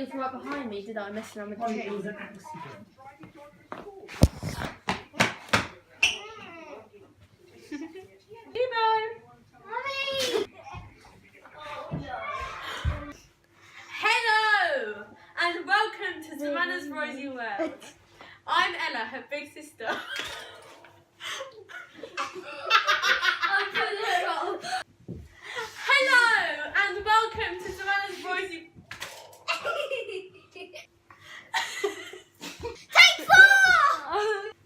Daddy from right behind me, did I? Messing around with the It was tree. an accident. Hello and welcome to Savannah's Rosy World. I'm Ella, her big sister. Hello and welcome to Savannah's Rosy. Take 4!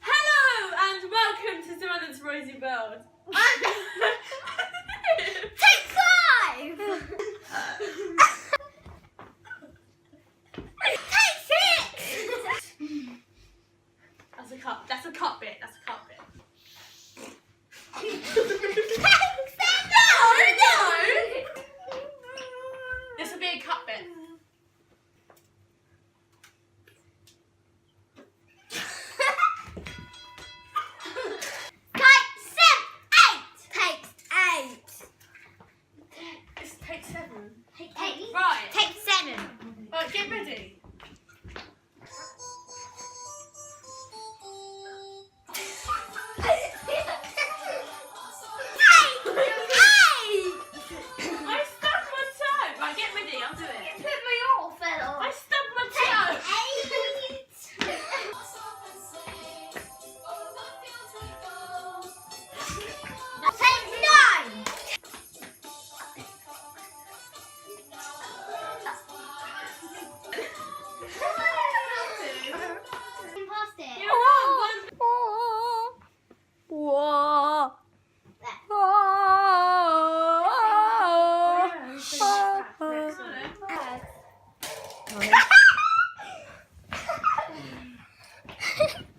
Hello and welcome to Savannah's Rosy World. Take 5! Take 6! That's a cut. That's a cut bit. That's a cut bit. No! This will be a cut bit. This takes 7. Right. Take 7. Right, get ready. I stubbed my toe. Right, get ready. I'll do it. I stubbed my toe. You're wrong. Whoa. Next one.